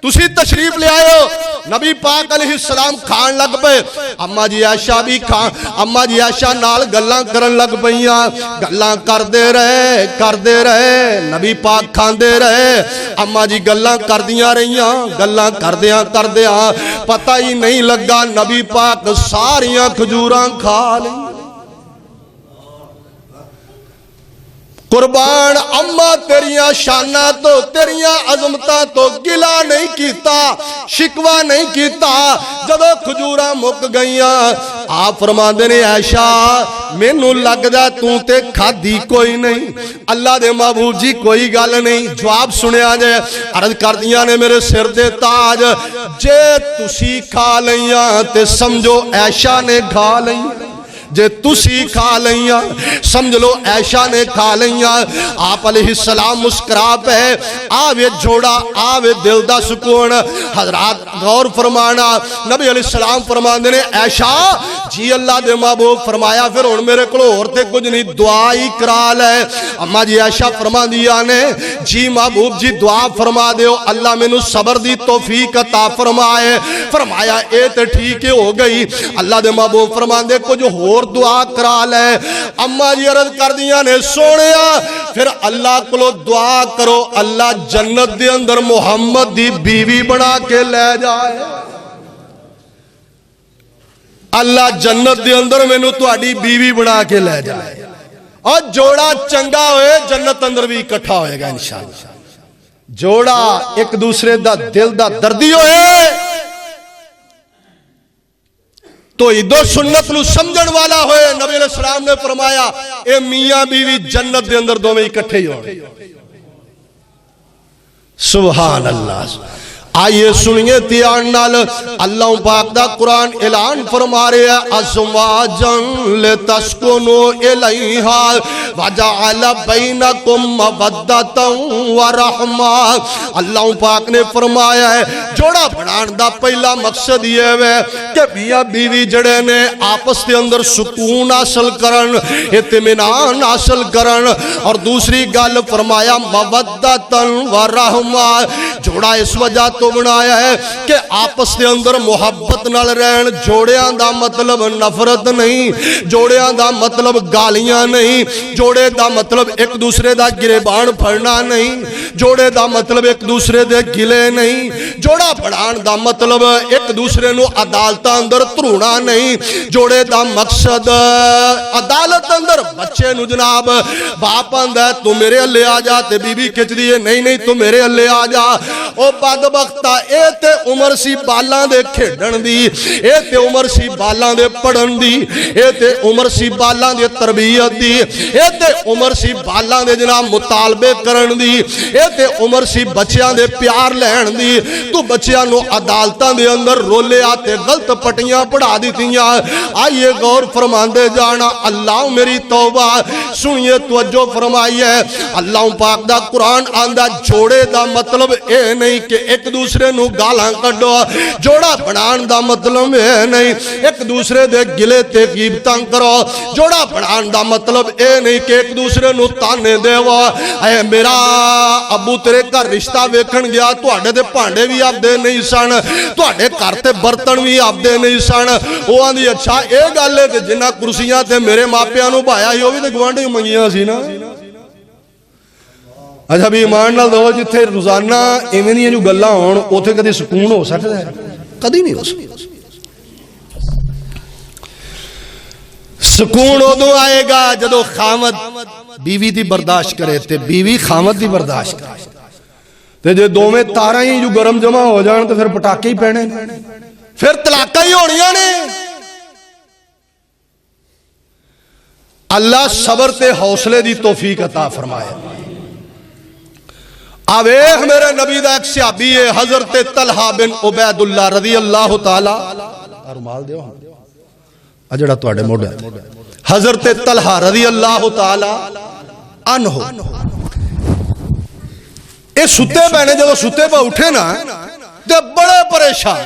تسی تشریف لے آئے ہو. نبی پاک علیہ السلام کھان لگ پے. اما جی عائشہ بھی اما جی عائشہ نال گلاں کرن لگ پئیاں. گلاں کردے رہے نبی پاک کھاندے رہے. اما جی گلاں کردیاں رہیاں. گلاں کردیاں پتہ ہی نہیں لگا نبی پاک ساریاں کھجوراں کھا لیں. قربان اما تیریاں شاناں تو تیریاں عظمتاں تو گلا نہیں کیتا شکوہ نہیں کیتا. جدو کھجوراں مک گئیاں آپ فرماندے نے عائشہ مینوں لگدا تو تے کھادی کوئی نہیں. اللہ دے محبوب جی کوئی گل نہیں. جواب سنیا جے عرض کردیاں نے میرے سر دے تاج جے تسی کھا لیاں تے سمجھو عائشہ نے کھا لیاں. جے تسی کھا لیاں سمجھ لو عائشہ نے کھا لیاں. آپ علیہ السلام مسکرا پہ آوے جوڑا آوے دل دا سکون. حضرات غور فرمانا نبی علیہ السلام فرماندے نے عائشہ جی اللہ دے محبوب فرمایا پھر ہن میرے کول ہور تے کچھ نہیں دعا ہی کرا لے. اما جی عائشہ فرماندیاں نے جی محبوب جی دعا فرما دیو اللہ مینوں صبر دی توفیق عطا فرمائے. فرمایا اے تے ٹھیک ہو گئی. اللہ دے محبوب فرماندے کچھ اور دعا کرا لے. اما جی عرض کر دیاں نے سونیا پھر اللہ کو دعا کرو اللہ جنت دے اندر محمد دی بیوی بنا کے لے جائے. اللہ جنت دے اندر مینوں تہاڈی بیوی بنا کے لے جائے اور جوڑا چنگا ہوئے جنت اندر بھی اکٹھا ہوئے گا انشاءاللہ. جوڑا ایک دوسرے دا دل دا دردی ہوئے تو عیدو سنت نو سمجھن والا ہوئے. نبی علیہ السلام نے فرمایا اے میاں بیوی جنت دے اندر دو میں اکٹھے ہی ہوئے. سبحان اللہ. آئیے سنیے تیان نال اللہ پاک دا قرآن اعلان فرما رہے ہیں ازواجن لتسکنو الیہا وجعل بینکم مودۃ ورحمہ. اللہ پاک نے فرمایا ہے جوڑا بنان دا پہلا مقصد یہ ہے کہ میاں بیوی جڑے نے آپس دے اندر سکون حاصل کرن اطمینان حاصل کرن. اور دوسری گل فرمایا مودۃ ورحمہ. جوڑا اس وجہ تو بنایا ہے کہ آپس دے اندر محبت نال رہن. جوڑیاں دا مطلب نفرت نہیں. جوڑیاں دا مطلب گالیاں نہیں. جوڑے دا مطلب ایک دوسرے دا گریبان پھڑنا نہیں. جوڑے دا مطلب ایک دوسرے دے گلے نہیں. جوڑا بڑھان دا مطلب ایک دوسرے نو عدالت اندر ترونا نہیں. جوڑے دا مقصد عدالت اندر بچے نو جناب باپ آندا ہے تو میرے ہلے آ جا تے بی بی کھچ دی ہے نہیں تو میرے ہلے آ جا. او بدبخت اے تے عمر سی بالاں دے کھیڈن دی. اے تے عمر سی بالاں دے پڑھن دی. اے تے عمر سی بالاں دے تربیت دی. اے تے عمر سی بالاں دے جناب مطالبے کرن دی. اے تے عمر سی بچیاں دے پیار لین دی. تو بچیاں نو عدالتاں دے اندر رولے آتے غلط پٹیاں پڑھا دیتیاں. آئیے غور فرماندے جانا اللہ میری توبہ سنیے توجہ فرمائی ہے. اللہ پاک دا قرآن آندہ جوڑے دا مطلب اے نہیں کہ ایک دوسرے نو گالاں کڈو. جوڑا بنان دا مطلب اے نہیں ایک دوسرے دے گلے تے غیبتاں کرو. جوڑا بنان دا مطلب اے نہیں کہ ایک دوسرے نو تانے دیو اے میرا ابو تیرے گھر رشتہ ویکھن گیا تواڈے تے بھانڈے بھی آپدے نہیں سن تواڈے گھر تے برتن بھی آپدے نہیں سن. او آندی اچھا اے گل ہے کہ جنہاں کرسیاں تے میرے ماپیاں نو بھایا ہی او بھی تے گوانڈی منگیاں سی نا. اچھا بھی ایمان نال دو جتھے روزانہ ایویں دیاں جو گلاں ہون اوتھے کدی سکون ہو سکدا ہے؟ کدی نہیں ہو سکدا. سکون ادو آئے گا جدو خامد بیوی دی برداشت کرے تے بیوی خامد دی برداشت کرے. تے جے دوویں تاراں ہی جو گرم جمع ہو جان تے پھر پٹاکے ہی پینے پھر طلاقاں ہی ہونیاں نے. اللہ صبر تے حوصلے دی توفیق عطا فرمائے. آویخ میرے نبی دا ایک صحابی ہے حضرت طلحہ بن عبید اللہ رضی اللہ تعالی ارمال دیو اجڑا تواڈے موڈے حضرت طلحہ رضی اللہ تعالی عنہ اے ستے پہنے جب ستے پہ اٹھے نا تے بڑے پریشان.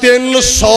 300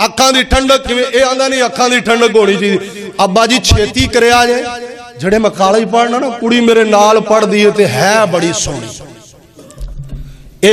ਅੱਖਾਂ ਦੀ ਠੰਡਕ ਕਿਵੇਂ? ਇਹ ਆਂਦਾ ਨਹੀਂ ਅੱਖਾਂ ਦੀ ਠੰਡਕ ਹੋਣੀ ਚਾਹੀਦੀ। ਅੱਬਾ ਜੀ ਛੇਤੀ ਕਰਿਆ ਜੇ, ਜਿਹੜੇ ਮਕਾਲੇ ਪੜ੍ਹਨਾ ਨਾ, ਕੁੜੀ ਮੇਰੇ ਨਾਲ ਪੜ੍ਹਦੀ ਹੈ ਬੜੀ ਸੋਹਣੀ, ਇਹ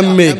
MA,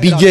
BA,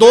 2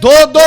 2-2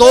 2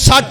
60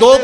2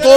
2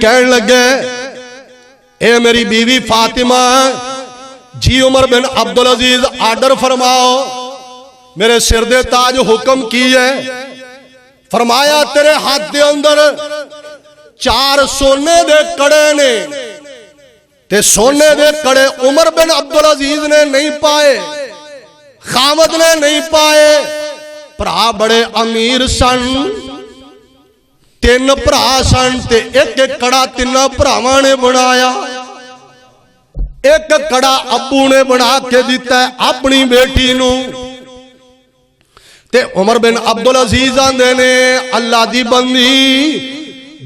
کہن لگے اے میری بیوی فاطمہ جی عمر بن عبدالعزیز آرڈر فرماؤ میرے سر دے تاج حکم کی ہے فرمایا تیرے ہاتھ دے اندر 4 سونے دے کڑے نے تے سونے دے کڑے عمر بن عبدالعزیز نے نہیں پائے خامد نے نہیں پائے پرا بڑے امیر سن 3 پرا سن تے ایک کڑا 3 پراواں نے بنایا ایک کڑا ابو نے بنا کے دیتا ہے اپنی بیٹی نو تے عمر بن عبدالعزیز آندے نے اللہ دی بندی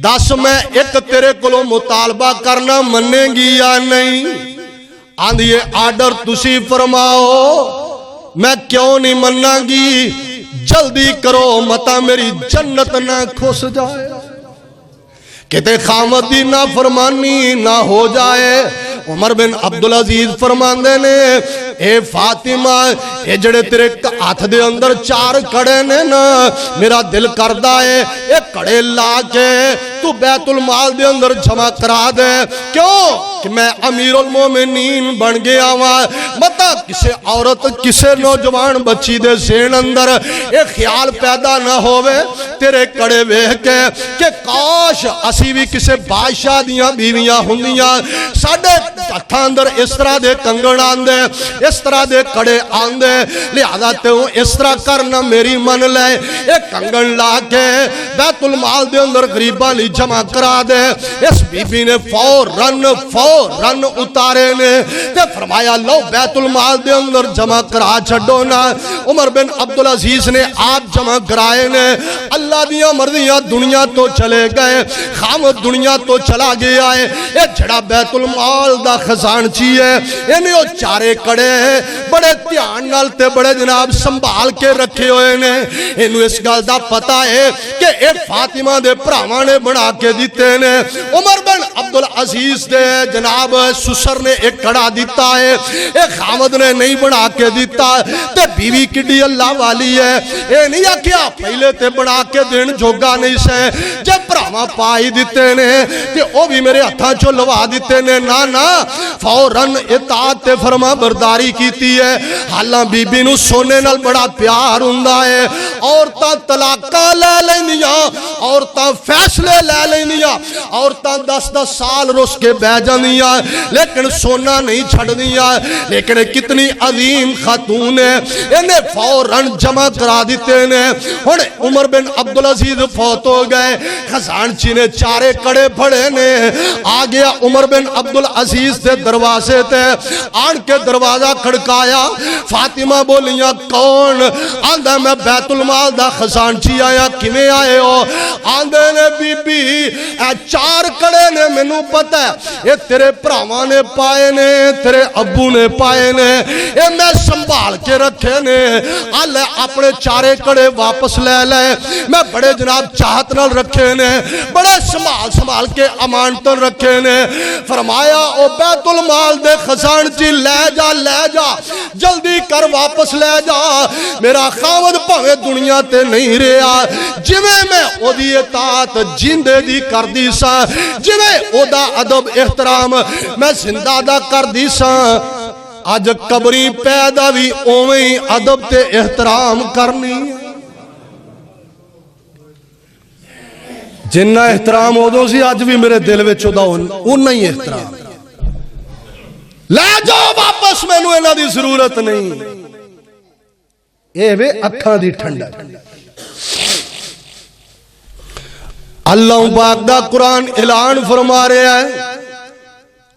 دس میں ایک تیرے کلو مطالبہ کرنا مننے گی یا نہیں آندھی آرڈر تسی فرماؤ میں کیوں نہیں مننا گی جلدی کرو متا میری جنت نہ کھس جائے کہتے خامد دی نہ فرمانی نہ ہو جائے عمر بن عبدالعزیز فرماندے نے اے فاطمہ اے جڑے تیرے ہاتھ دے اندر 4 کڑے نے نا میرا دل کردہ ہے اے کڑے لا کے تو بیت المال دے اندر جمع کرا دے کیوں کہ میں امیر المومنین بن گیا ہوا متا کسے عورت کسے نوجوان بچی دے ذہن اندر اے خیال پیدا نہ ہوئے تیرے کڑے ویہ کے کہ کاش اسی بھی کسے بادشاہ دیاں بیویاں ہوندیاں ساڑھے ہتھاں اندر اس طرح دے کنگن آندے اس طرح دے کڑے آندے لہذا تے اس طرح کرنا میری من لے ایک کنگن لا کے بیت المال دے اندر غریباں لی جمع کرا دے اس بی بی نے فوراً اتارے نے تے فرمایا لو بیت المال دے اندر جمع کرا چھڑو نا عمر بن عبدالعزیز نے آپ جمع کرائے نے اللہ دیاں مرضیاں دنیا تو چلے گئے خامد دنیا تو چلا گیا ہے اے جڑا بیت المال دا خزان چیئے انہیں وہ 4 کڑے بڑے دھیان نال تے بڑے جناب سنبھال کے رکھے ہوئے نے انہوں اس گل دا پتا ہے کہ ایک فاطمہ دے پراواں نے بنا کے دیتے نے عمر بن عبدالعزیز دے جناب سسر نے ایک کڑا دیتا ہے ایک خامد نے نہیں بنا کے دیتا تے بیوی کڈی اللہ والی ہے اے نہیں آکھیا پہلے تے بنا کے دین جوگا نہیں سے جب پراواں پائی دیتے نے تے او بھی میرے ہتھاں چو لوا دیتے نے نا فوراً اطاعت تے فرما برداری کیتی ہے حالاں بی بی نو سونے نال بڑا پیار ہوندا ہے عورتاں طلاقاں لے لیندیاں عورتاں فیصلے لے لیندیاں عورتاں 10 سال رس کے بہ جاندیاں لیکن سونا نہیں چھڑ دیا لیکن کتنی عظیم خاتون ہے انہیں فوراً جمع کرا دیتے نے ہن عمر بن عبدالعزیز فوت ہو گئے خزانچی نے 4 کڑے پھڑے نے آ گیا عمر بن عبدالعزیز سے دروازے تے آن کے دروازہ کھڑکایا فاطمہ بولیاں کون آندھا میں بیت المال دا خزانچی آیا کیویں آئے ہو آندھے نے بی بی 4 کڑے نے میں نو پتہ ہے یہ تیرے پراواں نے پائے نے تیرے ابو نے پائے نے یہ میں سنبھال کے رکھے نے آلے اپنے 4 کڑے واپس لے لے میں بڑے جناب چاہت نال رکھے نے بڑے سنبھال کے امانتن رکھے نے فرمایا او بیت المال دے خزانچی لے جا جلدی کر واپس لے جا میرا خاوند پاوے دنیا تے نہیں رہا جویں میں او دی اطاعت جیندے دی کر دی سا جویں او دا ادب احترام میں زندہ دا کر دی سا آج قبری پیدا بھی اویں ادب تے احترام کرنی جنہ احترام ہو دو سی آج بھی میرے دل میں چودہ انہ ہی احترام لے جاؤ واپس میں نو انہ دی ضرورت نہیں اے وے اکھاں دی ٹھنڈا اللہ پاک دا قرآن اعلان فرما رہا ہے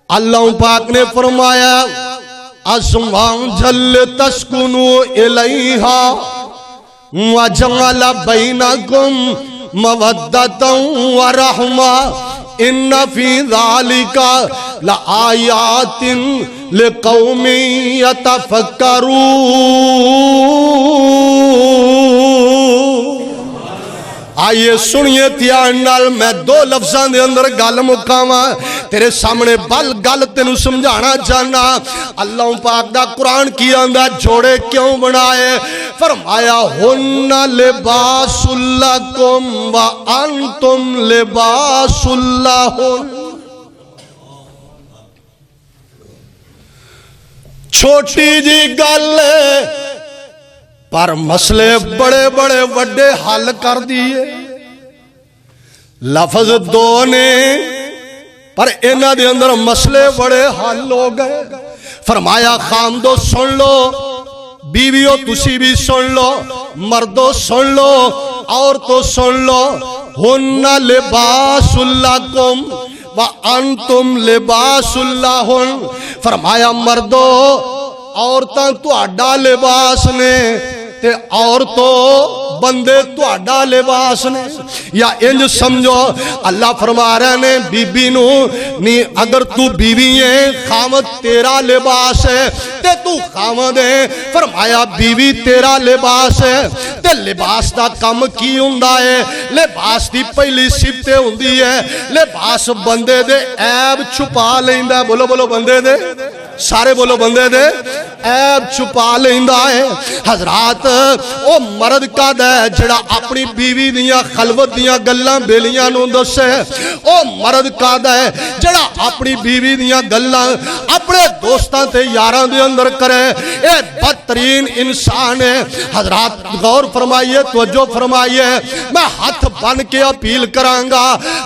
اللہ پاک نے فرمایا اسمان جل تسکنو الیہا وجعل بینکم مودتا ورحمہ ان فی ذالک لآیات لقوم یتفکرون آئیے سنیے دھیان نال، میں دو لفظاں دے اندر گل مکاواں، تیرے سامنے بل گل تینوں سمجھانا چاہنا۔ اللہ پاک دا قرآن کی آندا جوڑے کیوں بنائے؟ فرمایا ہن لباس لکم وانتم لباس لہن۔ چھوٹی جی گل پر مسئلے بڑے بڑے وڈے حل کر دیے۔ لفظ دو نے پر انہاں دے اندر مسئلے بڑے حل ہو گئے۔ فرمایا خامدو سن لو، بیویوں تسی بھی سن لو، مردوں سن لو، عورتوں سن لو، ہن لباس لکم وانتم لباس لہن۔ فرمایا مردو عورتاں تہاڈا لباس نے تے عورتوں بندے تہاڈا لباس نے۔ یا انج سمجھو اللہ فرما رہے نے بی بی نو نی اگر تو بیوی ہے خامد تیرا لباس ہے تے تو خامد ہے، فرمایا بیوی تیرا لباس ہے تے لباس دا کم کی ہوندا ہے؟ لباس دی پہلی صفت ہوندی ہے لباس بندے دے عیب چھپا لیندا ہے۔ بولو بولو بندے دے، سارے بولو بندے دے عیب چھپا لیندا ہے۔ حضرات او مرد کا دے جڑا اپنی بیوی دیاں خلوت دیاں گلاں بیلیاں نو دسے، او مرد کا دے جڑا اپنی بیوی دیاں گلاں اپنے دوستاں تے یاراں دے اندر کرے، اے بدترین انسان ہے۔ حضرات غور فرمائیے، توجہ فرمائیے، میں ہاتھ بن کے اپیل کراں گا،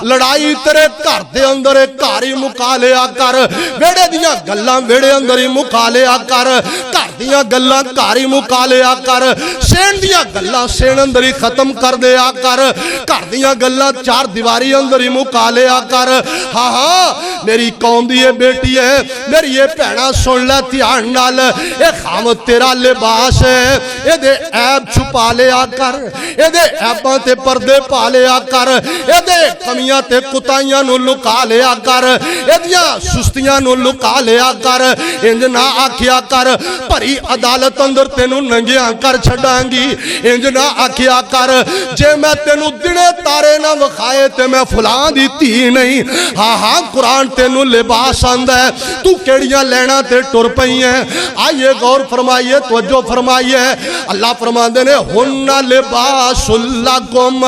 لڑائی تیرے گھر دے اندر گھر ہی مکا لیا کر، ویڑے دیاں گلاں ویڑے اندر ہی مکا لیا کر، گھر دیاں گلاں گھر ہی مکا لیا کر، سین دیاں گلاں سین اندر ہی ختم کر دیا کر، گھر دیاں گلاں چار دیواری اندر ہی مکا لیا کر۔ ہاں ہاں میری قوم دی یہ بیٹی ہے، میری یہ بہنا سن لے دھیان نال، اے خامد تیرا لباس ہے، اے دے عیب چھپا لیا کر، اے دے عیباں تے پردے پا لیا کر، اے دے کمیاں تے کتائیاں نو لکا لیا کر، اے دیاں سستیاں نو لکا لیا کر۔ انج نہ آکھیا کر بھری عدالت اندر تینوں ننگیاں کر چھڈاں گی، انج نہ آکھیا کر جے میں تینوں دنے تارے نہ وکھائے تے میں فلاں دی تھی نہیں۔ ہاں ہاں قرآن تینوں لباس آندا ہے، تو کیڑیاں لینا تے ٹر پئی ہیں۔ آئیے غور فرمائیے، توجہ فرمائیے، اللہ فرماندے نے ہن لباس لکم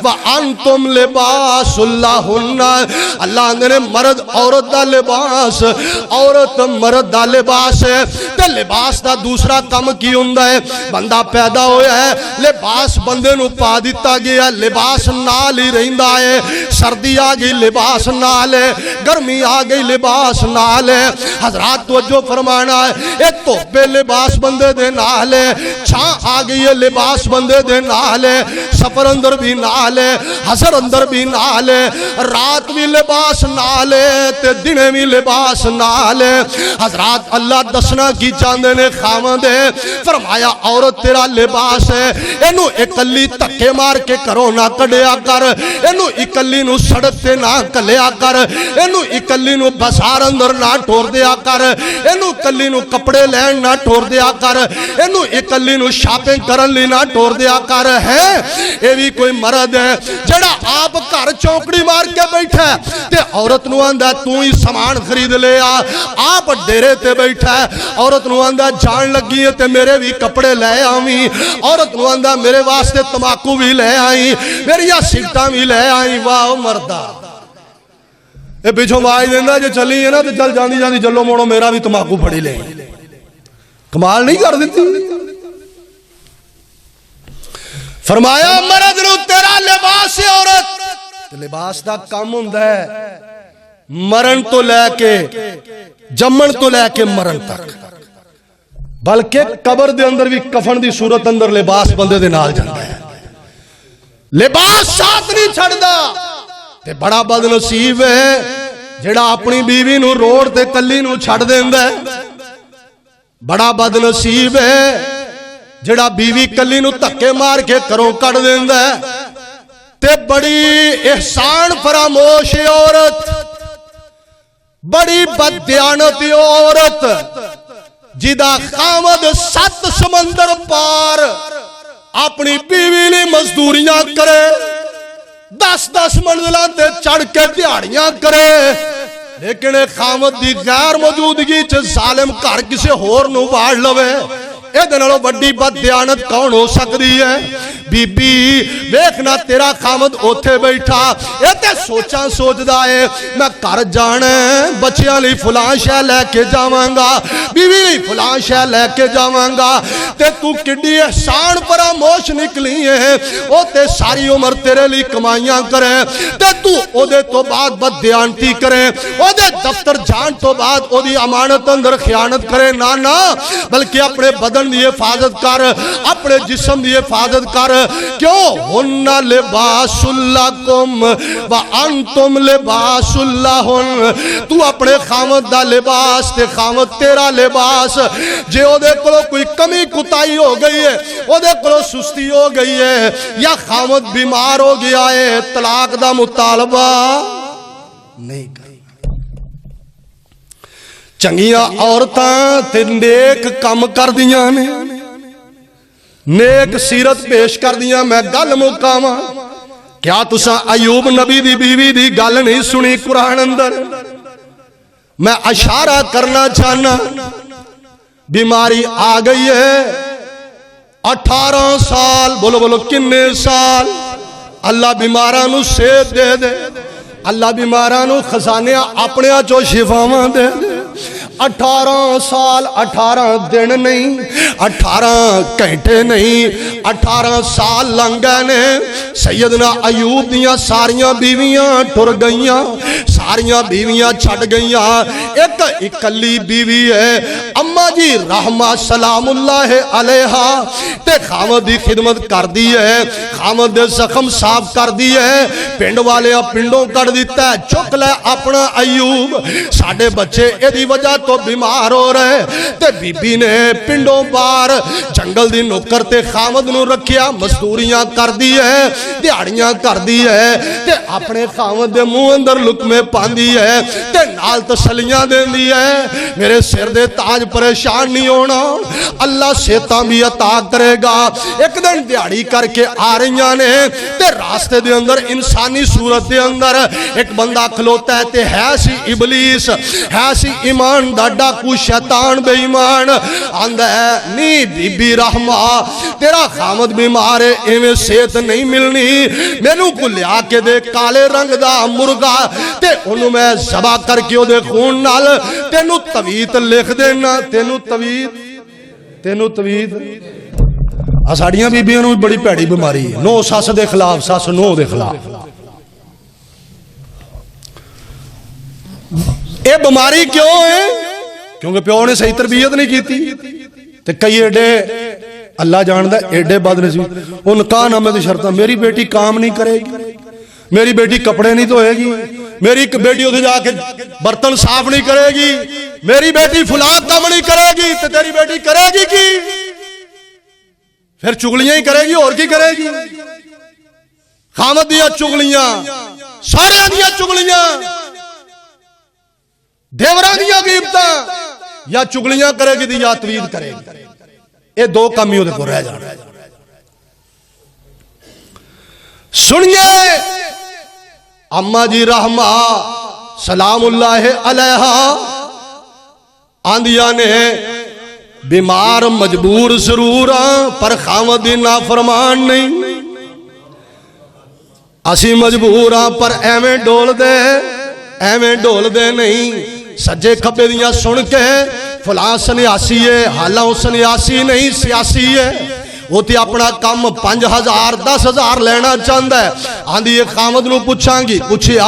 وانتم لباس لہن۔ اللہ آندے نے مرد عورت دا لباس، عورت مرد دا لباس ہے تے لباس دا دوسرا کم کی ہوندا ہے؟ بندہ پیدا ہویا ہے لباس بندے نو پا دیتا گیا، لباس نال ہی رہندا ہے، سردی آ گئی لباس نال ہے، گرمی آ گئی لباس نال ہے۔ حضرات توجہ فرمانا ہے، اے توبے لباس بندے دے نال ہے، چھاں آ گئی ہے لباس بندے دے نال ہے، سفر اندر بھی نال ہے، حضر اندر بھی نال ہے، رات بھی لباس نال ہے تے دنے بھی لباس نال ہے۔ حضرات اللہ دسنا کی چاندے نے خامد ہے، فرمایا عورت تیرا لباس ہے، اینو اکلی تکے مار کے کرو نہ کڈیا کر، اینو اکلی نو سڑک تے نہ کلیا کر، اینو اکلی نو بازار اندر نہ ٹور دیا کر، اینو اکلی نو کپڑے لین نہ ٹور دیا کر، اینو اکلی نو شاپنگ کرن لی نہ ٹور دیا کر۔ ہے اے بھی کوئی مرد ہے جڑا آپ گھر چوکڑی مار کے بیٹھا ہے تے عورت نو آندا تو ہی سامان خرید لے آ، آپ ڈیرے تے بیٹھا ہے، عورت نو آندا جان لگی ہے تے میرے بھی کپڑے لے آویں، عورت نو آندا میرے واسطے تماکو بھی لے آئیں، میری سگٹاں بھی لے آئیں۔ واہ مردہ اے پیچھوں آواز دیندا جے چلی ہے نا تے چل جاندی جاندی چلو موڑو میرا بھی تماکو پھڑی لے۔ کمال نہیں کر دیتی؟ فرمایا مرد نو تیرا لباس ہے عورت، لباس دا کم ہوندا ہے مرن تو لے کے جمن تو لے کے مرن تک، بلکہ قبر دے اندر بھی کفن دی صورت اندر لباس بندے دے نال جاندا ہے، لباس ساتھ نہیں چھڑدا۔ تے بڑا بد نصیب ہے جڑا اپنی بیوی نو روڈ تے کلی نو چھڑ دیندا ہے، بڑا بد نصیب ہے جڑا بیوی کلی نو تکے مار کے کروں کٹ دیندا ہے۔ تے بڑی احسان فراموش عورت، بڑی بددیانت عورت جدا خامد 7 سمندر پار اپنی بیوی لی مزدوریاں کرے، 10-10 منزلوں تے چڑھ کے دیہڑیاں کرے لیکن خامد دی غیر موجودگی چ ظالم گھر کسے ہور نو واڑ لوے اے نالوں بڑی بد دیانت کون ہو سکتی ہے بی بی ویکھنا تیرا خامد اوتھے بیٹھا اے تے سوچاں سوچدا ہے میں گھر جانا ہے بچیاں لئی فلاں شے لے کے جاواں گا بیوی لئی فلاں شے لے کے جاواں گا تے تو کڈی احسان فراموش نکلی ہے او تے ساری عمر تیرے لئی کمائیاں کرے تے تو او دے تو بعد بد دیانتی کرے او دے دفتر جان تو بعد او دی امانت اندر خیانت کرے نا بلکہ اپنے بدن دی حفاظت کر اپنے جسم دی حفاظت کر کیوں ہن لباس لکم وانتم لباس لہن تو اپنے خامد دا لباس تے خامد تیرا لباس جے او دے کولو کوئی کمی کوتاہی ہو گئی ہے او دے کولو سستی ہو گئی ہے یا خامد بیمار ہو گیا ہے طلاق دا مطالبہ نہیں کر چنگیاں عورتاں تے نیک کم کر دیاں نے نیک سیرت پیش کر دیاں میں گل مکاواں کیا تساں ایوب نبی دی بیوی دی گل نہیں سنی قرآن اندر میں اشارہ کرنا چاہنا بیماری آ گئی ہے 18 سال بولو بولو کنے سال اللہ بیماراں نو صحت دے دے اللہ بیماراں نو خزانے اپنے چو شفاواں دے دے 18 سال 18 دن نہیں 18 گھنٹے نہیں 18 سال لنگے نے سیدنا ایوب دیاں ساریاں بیویاں ٹر گئیاں ساریاں بیویاں چھٹ گئیاں ایک اکلی بیوی ہے اما جی رحمہ سلام اللہ علیہا تے خامد دی خدمت کر دی ہے خامد دے زخم صاف کر دی ہے پنڈ والے پنڈوں کر دیتا ہے چک لے اپنا ایوب ساڑھے بچے ایدی وجہ تو بیمار ہو رہے تے بی بی نے پنڈوں بار جنگل دی نوکر تے خامد نو رکھیا مزدوریاں کر دی ہے دیہڑیاں کر دی ہے تے اپنے خامد دے منہ اندر لقمے پاندی ہے تے نال تسلیاں دین دی ہے میرے سر دے تاج پریشان نہیں ہونا اللہ صحتاں بھی عطا کرے گا ایک دن دیہڑی کر کے آ رہیاں نے تے راستے دے اندر انسانی صورت دے اندر ایک بندہ کھلوتا ہے تے ہے سی ابلیس ہے سی ایمان دا ڈاکو شیطان بے ایمان آندہ ہے نی بی بی رحمہ تیرا خامد بیمار ہے ایویں صحت نہیں ملنی مینوں کو لیا کے دے کالے رنگ دا مرغا تے انہوں میں ذبح کر کے دے خون نال تینوں تویت لکھ دینا تینوں تویت ساڑیاں بی بیاں نوں بڑی پیڑی بیماری نو ساس دے خلاف ساس نو دے خلاف اے بیماری کیوں ہے کیونکہ پیو نے صحیح تربیت نہیں کی تھی تے کئی ایڈے اللہ جاندہ ایڈے بد نصیب ان کا نام ہے شرطہ میری بیٹی کام نہیں کرے گی میری بیٹی کپڑے نہیں دھوئے گی میری بیٹی ادھر جا کے برتن صاف نہیں کرے گی میری بیٹی فلاں کام نہیں کرے گی تے تیری بیٹی کرے گی کی پھر چگلیاں ہی کرے گی اور کی کرے گی خامد دیا چگلیاں سارے دیا چگلیاں دیوراں دیا غیبتاں یا چگلیاں کرے گی دی یا توید کرے گی اے دو کامی ہوتے کو رہ جانا سنیے اما جی رحمہ سلام اللہ علیہا آندیاں نے بیمار مجبور ضرور پر خامد نافرمان نہیں اسی مجبور پر ایویں ڈول دے نہیں سجے کھبے دیاں سن کے فلاں سنیاسی ہے حالاں سنیاسی نہیں سیاسی ہے وہ تے اپنا کم 5000 10,000 لینا چاہتا ہے آندھی ایک خامد نو پوچھاں گی پوچھیا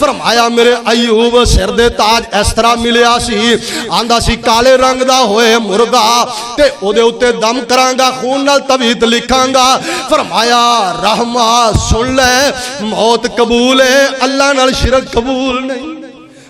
فرمایا میرے ایوب سر دے تاج اس طرح ملیا سی آندھا سی کالے رنگ دا ہوئے مرغا تے او دے اتے دم کرانگا خون نال تویت لکھانگا فرمایا رحمہ سن لے موت قبول ہے اللہ نال شرک قبول نہیں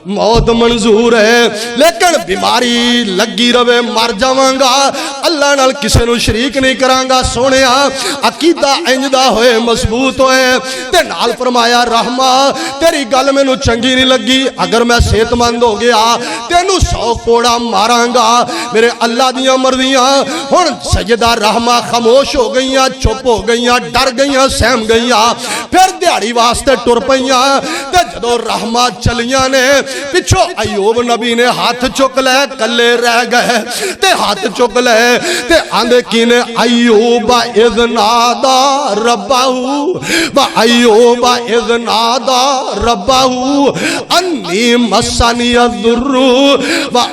موت منظور ہے لیکن بیماری لگی روے مر جاواں گا اللہ نال کسے نو شریک نہیں کرانگا سونیا عقیدہ انج دا ہوئے مضبوط ہوئے تے نال فرمایا رحمہ تیری گل میں نو چنگی نہیں لگی اگر میں صحت مند ہو گیا تینو 100 کوڑا مارانگا میرے اللہ دیاں مرضیاں ہن سیدہ رحمہ خاموش ہو گئیاں چپ ہو گئیاں ڈر گئیاں سہم گئیاں پھر دیہڑی واسطے ٹر پئیاں تے جدو رحمہ چلیاں نے پچھو ایوب نبی نے ہاتھ چک لے کلے رہ گئے تے ہاتھ چک لے تے آندے کینے ایوب اذ نادا ربہ و ایوب اذ نادا ربہ انی مسنی الضر و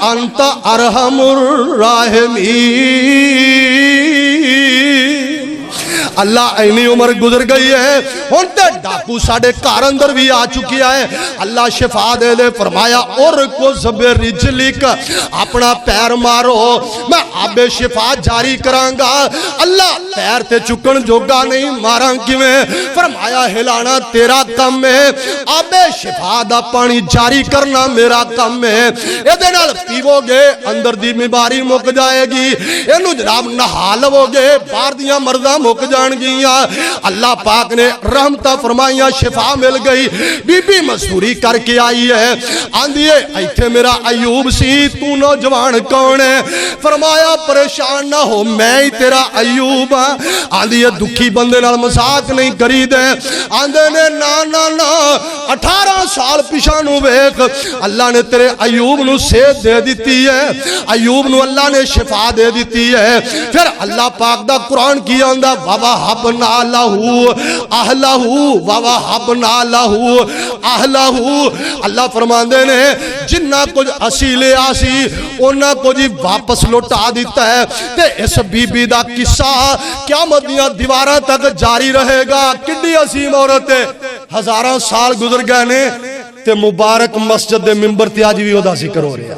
انت ارحم الراحمین اللہ اینی عمر گزر گئی ہے ہن تے ڈاکو ساڑے گھر اندر بھی آ چکی ہے اللہ شفا دے دے فرمایا اور کو زب رجلک اپنا پیر مارو میں آب شفا جاری کرانگا اللہ پیر تے چکن جوگا نہیں ماراں کیویں فرمایا ہلانا تیرا کم ہے آب شفا دا پانی جاری کرنا میرا کم ہے ایدے نال پیو گے اندر دی بیماری مک جائے گی اینو جناب نہا لو گے باہر دیاں مرضاں مک جائیں گیا اللہ پاک نے رحمتہ فرمائیاں شفا مل گئی بی بی مزدوری کر کے آئی ہے آندھیے ایتھے میرا ایوب سی تو نوجوان کون ہے فرمایا پریشان نہ ہو میں ہی تیرا ایوب آندھیے دکھی بندے نال مذاق نہیں کری دے آندھے نے نا 18 سال پیشانو بیک اللہ نے تیرے ایوب نو صحت دے دیتی ہے ایوب نو اللہ نے شفا دے دیتی ہے پھر اللہ پاک دا قرآن کی آندہ وَوَهَبْنَا لَهُ أَهْلَهُ وَوَهَبْنَا لَهُ أَهْلَهُ اللہ فرماندے نے جنہ کچھ اسی لے آسی انہ کچھ واپس لوٹا دیتا ہے تے اس بی بی دا قصہ قیامت دیاں دیواراں تک جاری رہے گا کڈی عظیم عورت ہے ہزاراں سال گزر گئے نے تے مبارک مسجد دے ممبر تے آج بھی او دا ذکر ہو رہا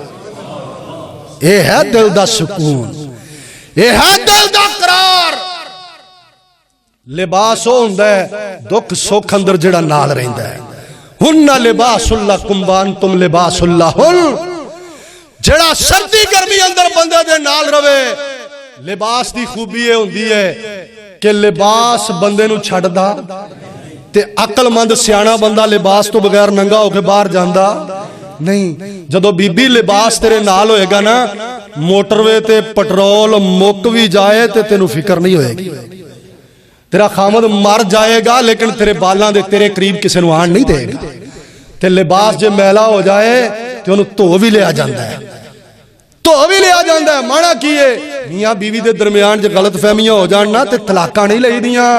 اے ہے دل دا سکون اے ہے دل دا قرار لباس ہوندہ ہے دکھ سکھ اندر جڑا نال رہندہ ہے ہن لباس اللہ کمبان تم لباس اللہ ہن جڑا سردی گرمی اندر بندے دے نال روے لباس دی خوبی ہے ہوندی ہے کہ لباس بندے نو چھڑ دا تے عقل مند سیانا بندہ لباس تو بغیر ننگا ہو کے باہر جاندہ نہیں جدو بی بی لباس تیرے نال ہوئے گا نا موٹروے تے پٹرول مک بھی جائے تے تینو فکر نہیں ہوئے گی تیرا خامد مر جائے گا لیکن تیرے بالاں دے تیرے قریب کسے نو آن نہیں دے گا تے لباس جے میلا ہو جائے تے انہوں تو بھی لے آ جاندہ ہے تو بھی لے آ جاندہ ہے مانا کیے میاں بیوی دے درمیان جے غلط فہمیاں ہو جاننا تے طلاقہ نہیں لئی دیاں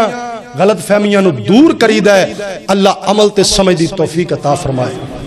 غلط فہمیاں نو دور کری دے اللہ عمل تے سمجھ دی توفیق عطا فرمائے